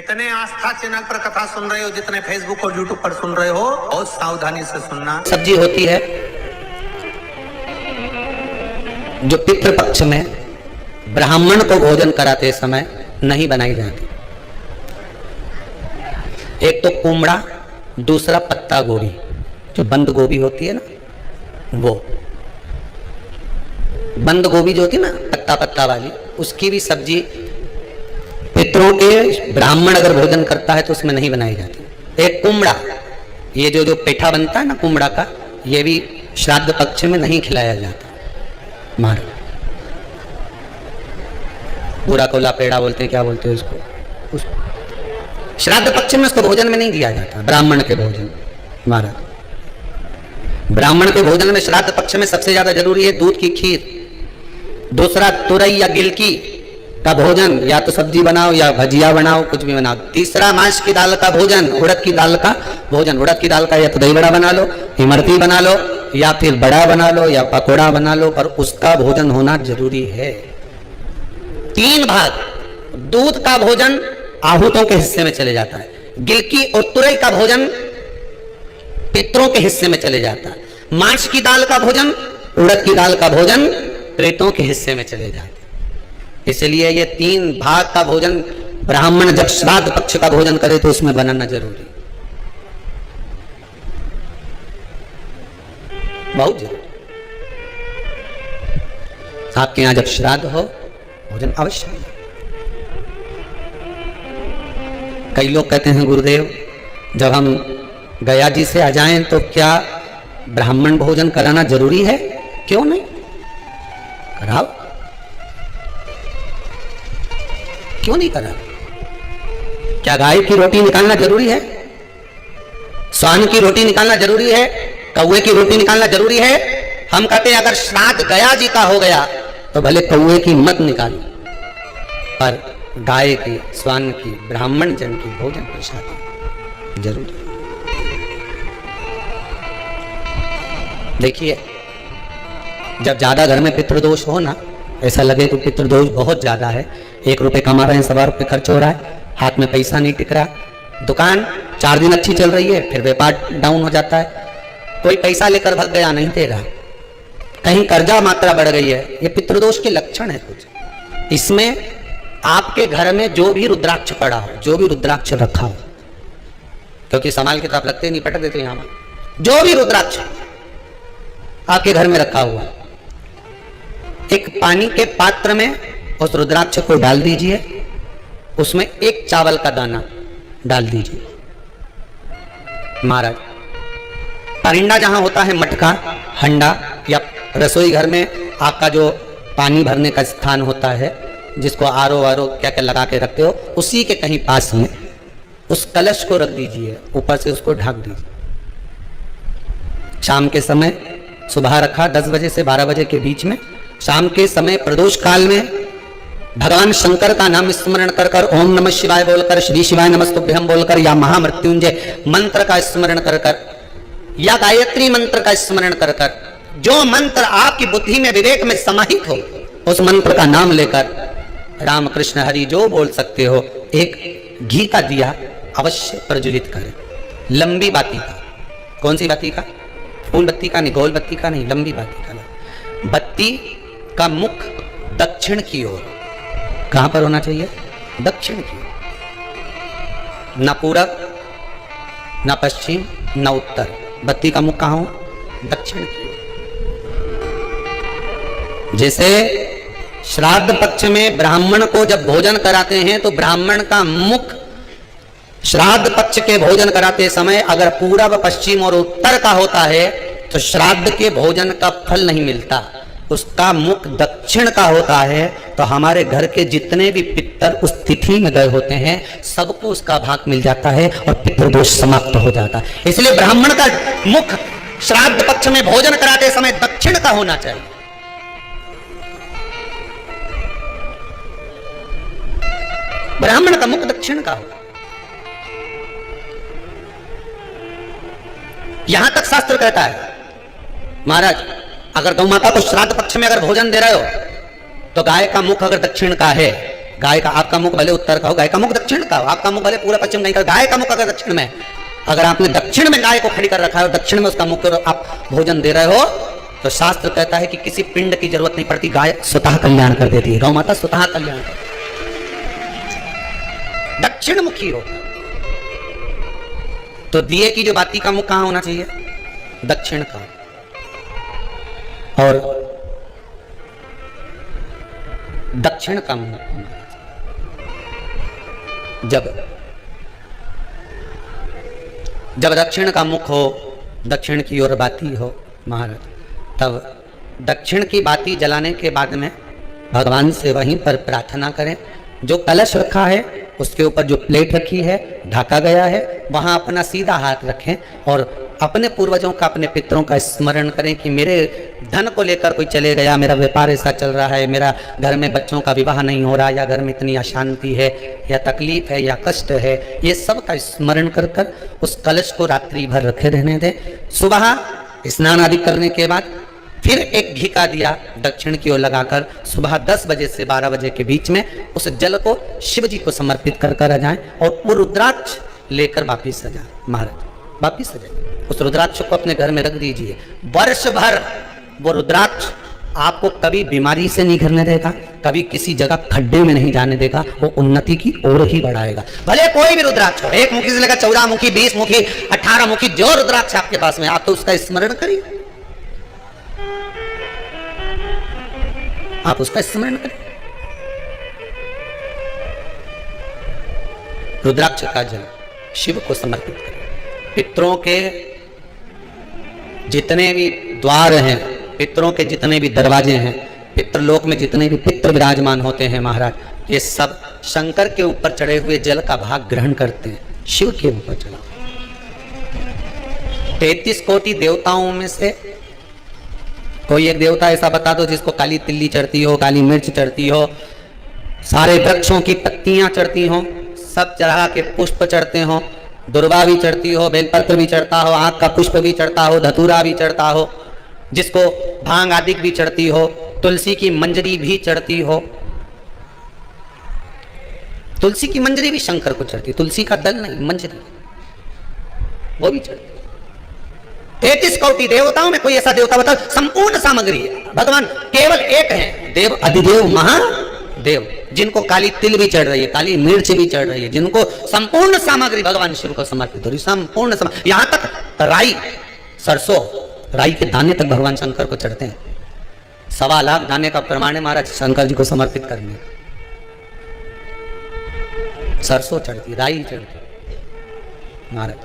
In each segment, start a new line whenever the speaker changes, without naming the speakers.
जितने आस्था चैनल पर कथा सुन रहे हो, जितने फेसबुक और यूट्यूब पर सुन रहे हो, बहुत सावधानी से सुनना।
सब्जी होती है जो पितृपक्ष में ब्राह्मण को भोजन कराते समय नहीं बनाई जाती। एक तो कुमड़ा, दूसरा पत्ता गोभी, जो बंद गोभी होती है ना, वो बंद गोभी जो होती है ना पत्ता पत्ता वाली, उसकी भी सब्जी पितरों के ब्राह्मण अगर भोजन करता है तो उसमें नहीं बनाई जाती। एक कुमड़ा, ये जो पेठा बनता है ना कुमड़ा का, ये भी श्राद्ध पक्ष में नहीं खिलाया जाता। मार पूरा कोला पेड़ा बोलते हैं, क्या बोलते हैं उसको, श्राद्ध पक्ष में उसको भोजन में नहीं दिया जाता। ब्राह्मण के भोजन, महाराज ब्राह्मण के भोजन में श्राद्ध पक्ष में सबसे ज्यादा जरूरी है दूध की खीर, दूसरा तुरई या गिलकी का भोजन, या तो सब्जी बनाओ या भजिया बनाओ, कुछ भी बनाओ। तीसरा मांस की दाल का भोजन, उड़द की दाल का भोजन। उड़द की दाल का या तो दही बड़ा बना लो, इमरती बना लो, या फिर बड़ा बना लो, या पकोड़ा बना लो, पर उसका भोजन होना जरूरी है। 3 भाग दूध का भोजन आहूतों के हिस्से में चले जाता है, गिलकी और तुरई का भोजन पितरों के हिस्से में चले जाता है, मांस की दाल का भोजन, उड़द की दाल का भोजन प्रेतों के हिस्से में चले जाते हैं। इसलिए ये 3 भाग का भोजन ब्राह्मण जब श्राद्ध पक्ष का भोजन करे तो उसमें बनाना जरूरी, बहुत जरूरी। आपके यहां जब श्राद्ध हो भोजन अवश्य है। कई लोग कहते हैं गुरुदेव जब हम गया जी से आ जाएं तो क्या ब्राह्मण भोजन कराना जरूरी है? क्यों नहीं, कराओ, क्यों नहीं करा? क्या गाय की रोटी निकालना जरूरी है? स्वान की रोटी निकालना जरूरी है? कौवे की रोटी निकालना जरूरी है? हम कहते हैं अगर श्राद्ध गया जी का हो गया तो भले कौवे की मत निकालो, पर गाय की, स्वान की, ब्राह्मण जन की भोजन प्रसाद जरूर। देखिए जब ज्यादा घर में पितृदोष हो ना, ऐसा लगे तो पितृदोष बहुत ज्यादा है, 1 रुपए कमा रहे हैं, 1.25 रुपए खर्च हो रहा है, हाथ में पैसा नहीं टिक रहा, दुकान 4 दिन अच्छी चल रही है, फिर व्यापार डाउन हो जाता है, कोई पैसा लेकर भग गया, नहीं दे रहा, कहीं कर्जा मात्रा बढ़ गई है, ये पितृदोष के लक्षण है कुछ। इसमें आपके घर में जो भी रुद्राक्ष पड़ा हो, जो भी रुद्राक्ष रखा हो, क्योंकि संभाल के तो आप लगते नहीं, पटक देते यहां, जो भी रुद्राक्ष आपके घर में रखा हुआ, एक पानी के पात्र में उस रुद्राक्ष को डाल दीजिए, उसमें 1 चावल का दाना डाल दीजिए। महाराज परिंदा जहां होता है, मटका, हंडा, या रसोई घर में आपका जो पानी भरने का स्थान होता है, जिसको आरो क्या क्या लगा के रखते हो, उसी के कहीं पास में उस कलश को रख दीजिए, ऊपर से उसको ढक दीजिए। शाम के समय, सुबह रखा 10 बजे से 12 बजे के बीच में, शाम के समय प्रदोष काल में भगवान शंकर का नाम स्मरण कर कर, ओम नमः शिवाय बोलकर, श्री शिवाय नमस्तुभ्यं बोलकर, या महामृत्युंजय मंत्र का स्मरण कर कर, या गायत्री मंत्र का स्मरण कर कर, जो मंत्र आपकी बुद्धि में, विवेक में समाहित हो, उस मंत्र का नाम लेकर राम कृष्ण हरि जो बोल सकते हो, एक घी का दिया अवश्य प्रज्वलित करें, लंबी बाती का। कौन सी बाती का? फूल बत्ती का नहीं, गोल बत्ती का नहीं, लंबी बाती का। बत्ती का मुख दक्षिण की ओर, कहां पर होना चाहिए? दक्षिण की ओर, न पूरब, न पश्चिम, न उत्तर। बत्ती का मुख कहां हो? दक्षिण की ओर। जैसे श्राद्ध पक्ष में ब्राह्मण को जब भोजन कराते हैं तो ब्राह्मण का मुख श्राद्ध पक्ष के भोजन कराते समय अगर पूरब, पश्चिम और उत्तर का होता है तो श्राद्ध के भोजन का फल नहीं मिलता। उसका मुख दक्षिण का होता है तो हमारे घर के जितने भी पितर उस तिथि में गए होते हैं सबको उसका भाग मिल जाता है और पितृदोष समाप्त हो जाता है। इसलिए ब्राह्मण का मुख श्राद्ध पक्ष में भोजन कराते समय दक्षिण का होना चाहिए। ब्राह्मण का मुख दक्षिण का होगा। यहां तक शास्त्र कहता है महाराज अगर गौ माता को श्राद्ध पक्ष में अगर भोजन दे रहे हो तो गाय का मुख अगर दक्षिण का है गाय का आपका मुख भले उत्तर का हो, गाय का मुख दक्षिण का हो, आपका मुख भले पूरा पश्चिम नहीं का, गाय का मुख अगर दक्षिण में, अगर आपने दक्षिण में गाय को खड़ी कर रखा है और दक्षिण में उसका मुख आप भोजन दे रहे हो, तो शास्त्र कहता है कि किसी पिंड की जरूरत नहीं पड़ती, गाय स्वतः कल्याण कर देती है, गौ माता स्वतः कल्याण कर, दक्षिण मुखी हो। तो दिए की जो बाती का मुख कहां होना चाहिए? दक्षिण का। और दक्षिण का मुख जब दक्षिण का मुख हो, दक्षिण की ओर बाती हो महाराज, तब दक्षिण की बाती जलाने के बाद में भगवान से वहीं पर प्रार्थना करें। जो कलश रखा है उसके ऊपर जो प्लेट रखी है, ढका गया है, वहां अपना सीधा हाथ रखें और अपने पूर्वजों का, अपने पितरों का स्मरण करें कि मेरे धन को लेकर कोई चले गया, मेरा व्यापार ऐसा चल रहा है, मेरा घर में बच्चों का विवाह नहीं हो रहा, या घर में इतनी अशांति है, या तकलीफ है, या कष्ट है, ये सब का स्मरण कर कर उस कलश को रात्रि भर रखे रहने दें। सुबह स्नान आदि करने के बाद फिर एक घी का दिया दक्षिण की ओर लगाकर सुबह 10 बजे से 12 बजे के बीच में उस जल को शिव जी को समर्पित कर कर आ जाएं और वो रुद्राक्ष लेकर वापिस आ जाए महाराज, वापिस आ जाए। उस रुद्राक्ष को अपने घर में रख दीजिए। वर्ष भर वो रुद्राक्ष आपको कभी बीमारी से नहीं घिरने देगा, कभी किसी जगह खड्डे में नहीं जाने देगा, वो उन्नति की ओर ही बढ़ाएगा। भले कोई भी रुद्राक्ष हो, 1 मुखी से लेकर 14 मुखी, 20 मुखी, 18 मुखी, जो रुद्राक्ष आपके पास में, आप तो उसका स्मरण करिए, आप उसका स्मरण करें। रुद्राक्ष का जल शिव को समर्पित करें। पितरों के जितने भी द्वार हैं, पितरों के जितने भी दरवाजे हैं, पितृलोक में जितने भी पितृ विराजमान होते हैं महाराज, ये सब शंकर के ऊपर चढ़े हुए जल का भाग ग्रहण करते हैं, शिव के ऊपर चढ़ा। 33 कोटि देवताओं में से कोई एक देवता ऐसा बता दो जिसको काली तिल्ली चढ़ती हो, काली मिर्च चढ़ती हो, सारे वृक्षों की पत्तियां चढ़ती हो, सब चढ़ा के पुष्प चढ़ते हो, दुर्वा भी चढ़ती हो, बेलपत्र भी चढ़ता हो, आंख का पुष्प भी चढ़ता हो, धतूरा भी चढ़ता हो, जिसको भांग आदि भी चढ़ती हो, तुलसी की मंजरी भी चढ़ती हो। तुलसी की मंजरी भी शंकर को चढ़ती, तुलसी का दल नहीं, मंजरी वो भी चढ़ती। 33 कोटि देवताओं में कोई ऐसा देवता बताओ, संपूर्ण सामग्री है, भगवान केवल एक है, देव अधिदेव महादेव, जिनको काली तिल भी चढ़ रही है, काली मिर्च भी चढ़ रही है, जिनको संपूर्ण सामग्री भगवान शिव को समर्पित हो रही, संपूर्ण यहां तक राई, सरसों, राई के दाने तक भगवान शंकर को चढ़ते हैं। 1.25 लाख दाने का प्रमाण है महाराज शंकर जी को समर्पित करने। सरसों चढ़ती, राई चढ़ती महाराज,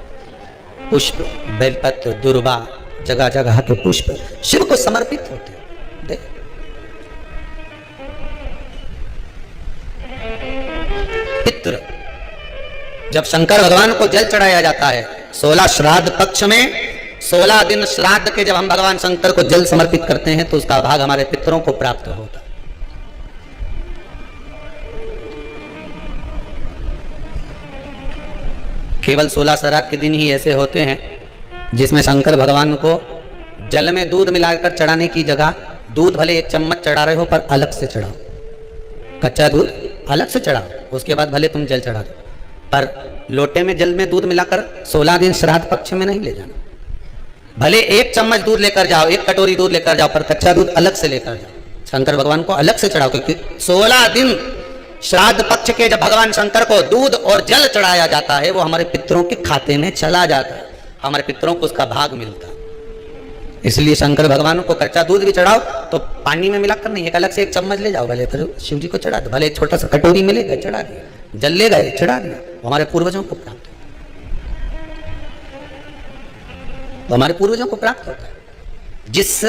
पुष्प, बेलपत्र, दुर्वा, जगह जगह के पुष्प शिव को समर्पित होते हैं। देख पितृ, जब शंकर भगवान को जल चढ़ाया जाता है 16 श्राद्ध पक्ष में, 16 दिन श्राद्ध के जब हम भगवान शंकर को जल समर्पित करते हैं तो उसका भाग हमारे पितरों को प्राप्त होता है। केवल 16 श्राद्ध के दिन ही ऐसे होते हैं जिसमें शंकर भगवान को जल में दूध मिलाकर चढ़ाने की जगह, दूध भले 1 चम्मच चढ़ा रहे हो पर अलग से चढ़ाओ, कच्चा दूध अलग से चढ़ाओ, उसके बाद भले तुम जल चढ़ा दो, पर लोटे में जल में दूध मिलाकर 16 दिन श्राद्ध पक्ष में नहीं ले जाना। भले 1 चम्मच दूध लेकर जाओ, 1 कटोरी दूध लेकर जाओ, पर कच्चा दूध अलग से लेकर जाओ, शंकर भगवान को अलग से चढ़ाओ, क्योंकि 16 दिन श्राद्ध पक्ष के जब भगवान शंकर को दूध और जल चढ़ाया जाता है वो हमारे पितरों के खाते में चला जाता है, हमारे पितरों को उसका भाग मिलता है। इसलिए शंकर भगवान को कच्चा दूध भी चढ़ाओ तो पानी में मिलाकर नहीं, एक अलग से 1 चम्मच ले जाओ, भले फिर शिव जी को चढ़ा दो, भले छोटा सा कटोरी मिलेगा चढ़ा दिया, जल ले गए चढ़ा दिया, हमारे पूर्वजों को प्राप्त होता है, तो हमारे पूर्वजों को प्राप्त होता है। जिस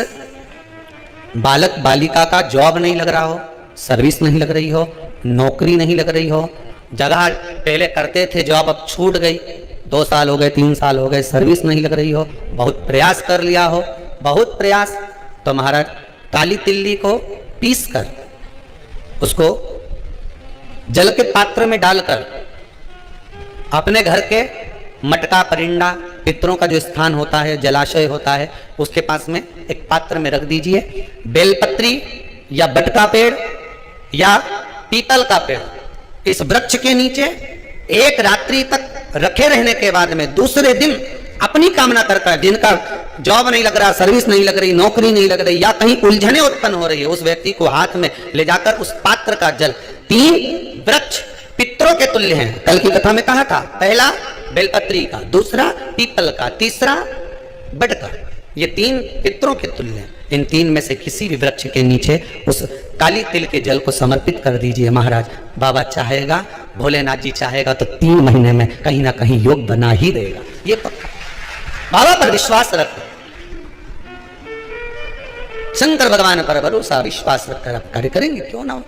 बालक बालिका का जॉब नहीं लग रहा हो, सर्विस नहीं लग रही हो, नौकरी नहीं लग रही हो, जगह पहले करते थे जॉब अब छूट गई, 2 साल हो गए, 3 साल हो गए, सर्विस नहीं लग रही हो, बहुत प्रयास कर लिया हो, बहुत प्रयास, तो महाराज काली तिल्ली को पीस कर उसको जल के पात्र में डालकर अपने घर के मटका, परिंडा, पितरों का जो स्थान होता है, जलाशय होता है, उसके पास में एक पात्र में रख दीजिए। बेलपत्री या बट का पेड़ या पीतल का पेड़ इस वृक्ष के नीचे एक रात्रि तक रखे रहने के बाद में दूसरे दिन अपनी कामना करता है, जिनका जॉब नहीं लग रहा, सर्विस नहीं लग रही, नौकरी नहीं लग रही, या कहीं उलझने उत्पन्न हो रही है, उस व्यक्ति को हाथ में ले जाकर उस पात्र का जल, 3 वृक्ष पितरों के तुल्य हैं। कल की कथा में कहा था, पहला बेलपत्री का, दूसरा पीपल का, तीसरा बड़ का। ये 3 पितरों के तुल्य हैं। इन 3 में से किसी भी वृक्ष के नीचे उस काली तिल के जल को समर्पित कर दीजिए महाराज। बाबा चाहेगा, भोलेनाथ जी चाहेगा तो 3 महीने में कहीं ना कहीं योग बना ही देगा, ये पक्का। बाबा पर विश्वास रखो, शंकर भगवान पर भरोसा विश्वास रखकर आप कार्य करेंगे, क्यों ना हो।